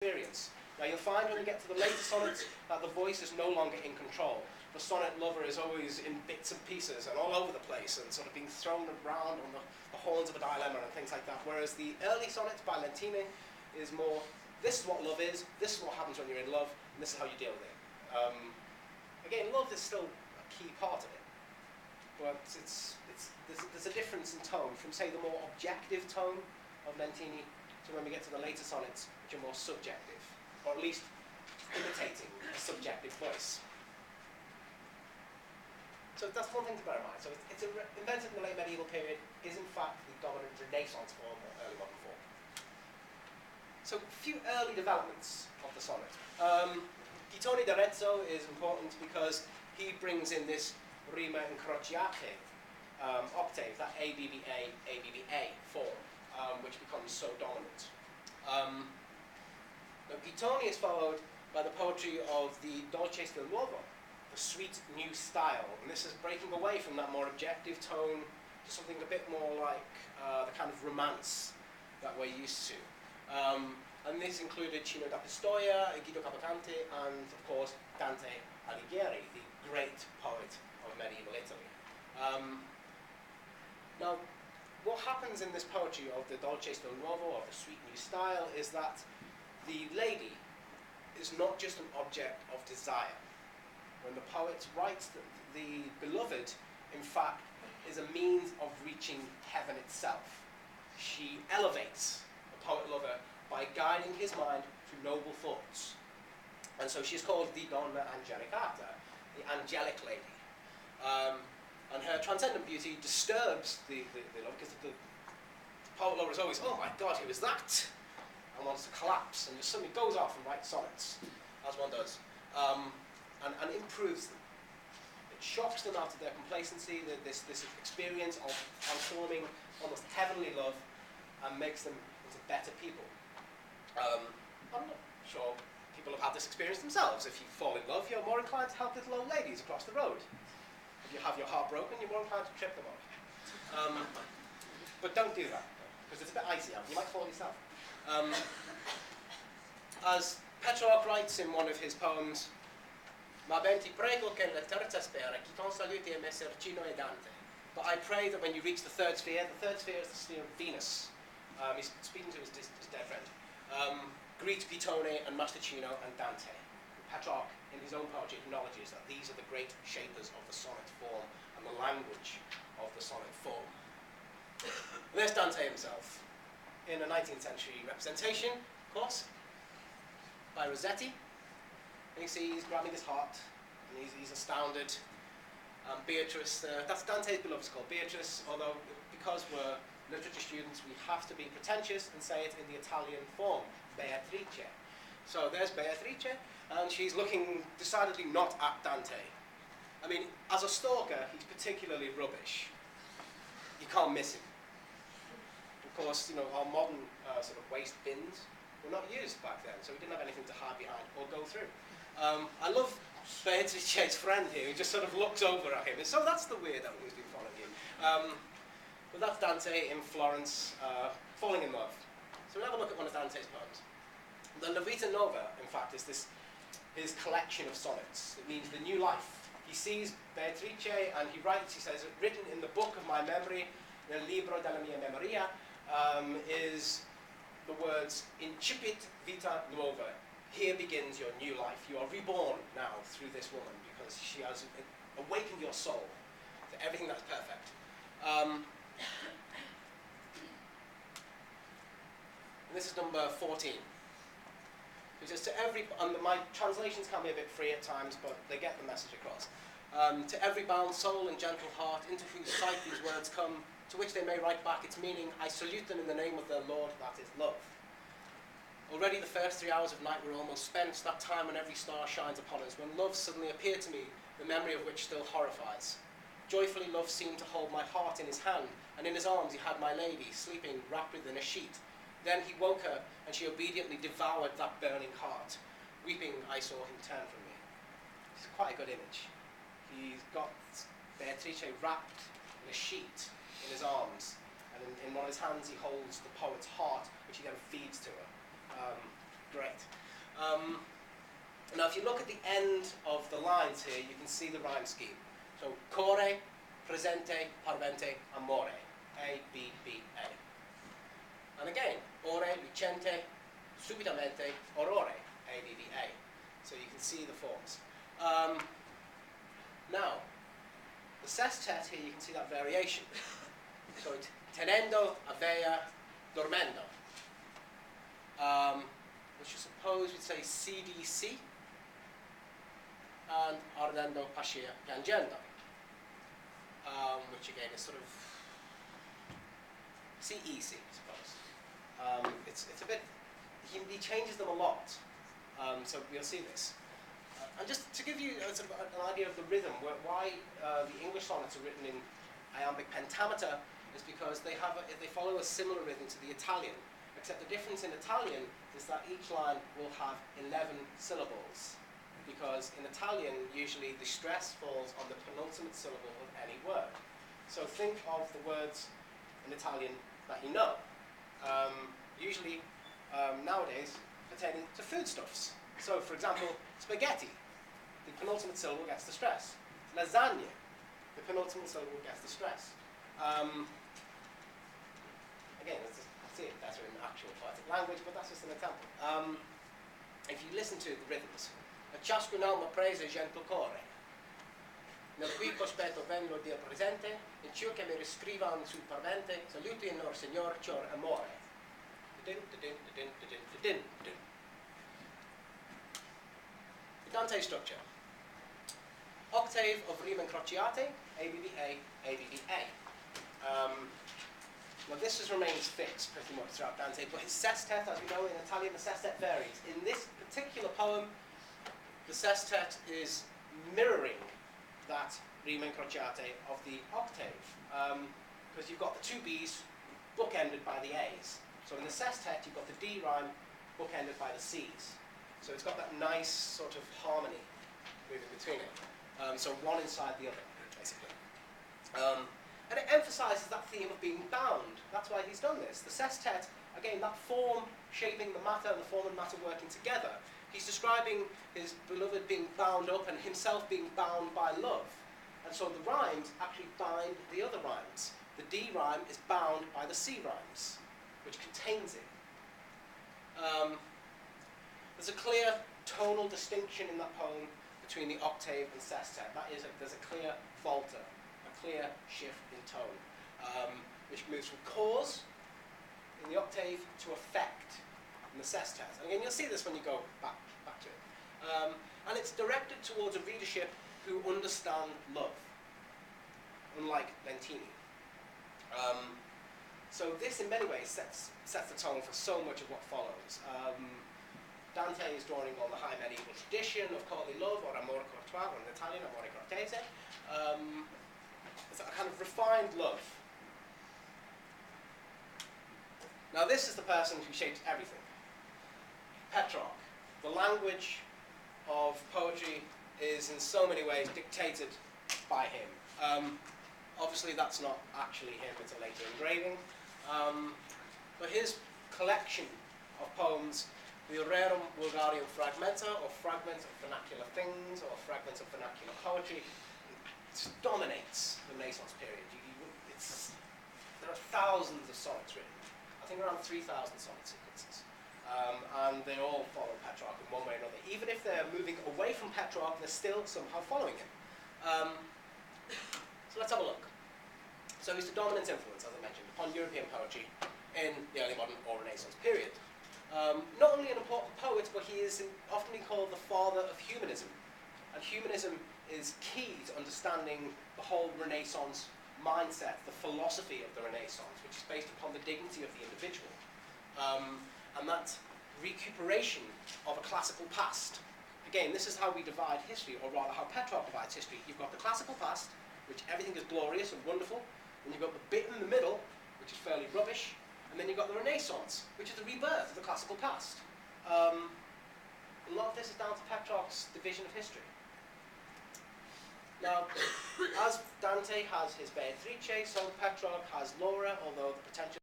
experience. Now you'll find when you get to the later sonnets that the voice is no longer in control. The sonnet lover is always in bits and pieces and all over the place and sort of being thrown around on the horns of a dilemma and things like that. Whereas the early sonnets by Lentini is more, this is what love is, this is what happens when you're in love, and this is how you deal with it. Again, love is still a key part of it, but there's a difference in tone from, say, the more objective tone of Lentini to when we get to the later sonnets, which are more subjective, or at least imitating a subjective voice. So that's one thing to bear in mind. So it's invented in the late medieval period, is in fact the dominant Renaissance form or early modern form. So a few early developments of the sonnet. Guittone d'Arezzo is important because he brings in this rima incrociate octave, that ABBA, ABBA form, which becomes so dominant. Now Guittone is followed by the poetry of the Dolce del Nuovo, the sweet new style, and this is breaking away from that more objective tone to something a bit more like the kind of romance that we're used to. And this included Cino da Pistoia, Guido Cavalcanti, and of course Dante Alighieri, the great poet of medieval Italy. Now, what happens in this poetry of the Dolce del Nuovo, or the sweet new style, is that the lady is not just an object of desire. When the poet writes that the beloved, in fact, is a means of reaching heaven itself. She elevates the poet-lover by guiding his mind to noble thoughts. And so she's called the Donna Angelicata, the angelic lady. And her transcendent beauty disturbs the lover, because the poet-lover is always, oh my God, who is that? And wants to collapse, and just suddenly goes off and writes sonnets, as one does. And improves them. It shocks them out of their complacency, this experience of transforming almost heavenly love, and makes them into better people. I'm not sure people have had this experience themselves. If you fall in love, you're more inclined to help little old ladies across the road. If you have your heart broken, you're more inclined to trip them up. But don't do that, because it's a bit icy out. You might fall yourself. As Petrarch writes in one of his poems, Ma ben ti prego che la terza sfera, chi ton saluti e messer Cino e Dante. But I pray that when you reach the third sphere is the sphere of Venus. He's speaking to his dead friend. Greet Guittone and Master Cino and Dante. Petrarch, in his own poetry, acknowledges that these are the great shapers of the sonnet form and the language of the sonnet form. And there's Dante himself, in a 19th century representation, of course, by Rossetti. And you see he's grabbing his heart, and he's astounded. Beatrice, that's Dante's beloved, is called Beatrice, although because we're literature students, we have to be pretentious and say it in the Italian form, Beatrice. So there's Beatrice, and she's looking decidedly not at Dante. I mean, as a stalker, he's particularly rubbish. You can't miss him. Of course, you know, our modern sort of waste bins were not used back then, so we didn't have anything to hide behind or go through. I love Beatrice's friend here, who just sort of looks over at him. And so that's the weirdo who's been following you. But that's Dante in Florence, falling in love. So we'll have a look at one of Dante's poems. The La Vita Nova, in fact, is his collection of sonnets. It means the new life. He sees Beatrice and he writes, he says, written in the book of my memory, nel libro della mia memoria, is the words, incipit vita nuova. Here begins your new life. You are reborn now through this woman because she has awakened your soul to everything that's perfect. And this is number 14. It says to every, and my translations can be a bit free at times, but they get the message across. To every bound soul and gentle heart, into whose sight these words come, to which they may write back its meaning, I salute them in the name of their Lord, that is love. Already the first 3 hours of night were almost spent, that time when every star shines upon us, when love suddenly appeared to me, the memory of which still horrifies. Joyfully love seemed to hold my heart in his hand, and in his arms he had my lady, sleeping wrapped within a sheet. Then he woke her, and she obediently devoured that burning heart. Weeping, I saw him turn from me. It's quite a good image. He's got Beatrice wrapped in a sheet in his arms, and in one of his hands he holds the poet's heart, which he then feeds to her. Great. Now, if you look at the end of the lines here, you can see the rhyme scheme. So, core, presente, parvente, amore. A, B, B, A. And again, ore, lucente, subitamente, aurore. A, B, B, A. So you can see the forms. Now, the sestet here, you can see that variation. So, tenendo, avea, dormendo. Which I suppose we'd say CDC. And ardendo, pascia, piangendo. Which again is sort of CEC, I suppose. It's a bit, he changes them a lot. So we'll see this. And just to give you sort of an idea of the rhythm, why the English sonnets are written in iambic pentameter is because they follow a similar rhythm to the Italian, except the difference in Italian is that each line will have 11 syllables, because in Italian usually the stress falls on the penultimate syllable of any word. So think of the words in Italian that you know, usually nowadays pertaining to foodstuffs. So for example, spaghetti, the penultimate syllable gets the stress. Lasagna, the penultimate syllable gets the stress. Again, let's see it better in actual poetic language, but that's just an example. If you listen to the rhythms, ciascun alma prese gentle core, nel cui cospetto vengo dir presente, in ciò che mi riscrivan sul parvente, saluti in or signor cior amore. The Dante structure. Octave of rime incrociate, ABBA, ABBA. Now this remains fixed pretty much throughout Dante, but his sestet, as we know in Italian, the sestet varies. In this particular poem, the sestet is mirroring that rime incrociate of the octave, because you've got the two B's bookended by the A's. So in the sestet, you've got the D rhyme bookended by the C's. So it's got that nice sort of harmony moving between it. So one inside the other, basically. And it emphasizes that theme of being bound. That's why he's done this. The sestet, again, that form shaping the matter and the form and matter working together. He's describing his beloved being bound up and himself being bound by love. And so the rhymes actually bind the other rhymes. The D rhyme is bound by the C rhymes, which contains it. There's a clear tonal distinction in that poem between the octave and sestet. That is, there's a clear falter, a clear shift in tone, which moves from cause in the octave to effect in the sestet. And again, you'll see this when you go back to it. And it's directed towards a readership who understand love, unlike Lentini. So this, in many ways, sets the tone for so much of what follows. Dante is drawing on the high medieval tradition of courtly love, or amore courtois, or in Italian, amore cortese. It's a kind of refined love. Now this is the person who shapes everything. Petrarch. The language of poetry is in so many ways dictated by him. Obviously that's not actually him, it's a later engraving. But his collection of poems, the Rerum Vulgarium Fragmenta, or Fragments of Vernacular Things, or Fragments of Vernacular Poetry, it dominates the Renaissance period. There are thousands of sonnets written. I think around 3,000 sonnet sequences. And they all follow Petrarch in one way or another. Even if they're moving away from Petrarch, they're still somehow following him. So let's have a look. So he's the dominant influence, as I mentioned, upon European poetry in the early modern or Renaissance period. Not only an important poet, but he is often called the father of humanism. And humanism is key to understanding the whole Renaissance mindset, the philosophy of the Renaissance, which is based upon the dignity of the individual. And that recuperation of a classical past. Again, this is how we divide history, or rather how Petrarch divides history. You've got the classical past, which everything is glorious and wonderful, and you've got the bit in the middle, which is fairly rubbish, and then you've got the Renaissance, which is the rebirth of the classical past. A lot of this is down to Petrarch's division of history. Now, as Dante has his Beatrice, so Petrarch has Laura, although the potential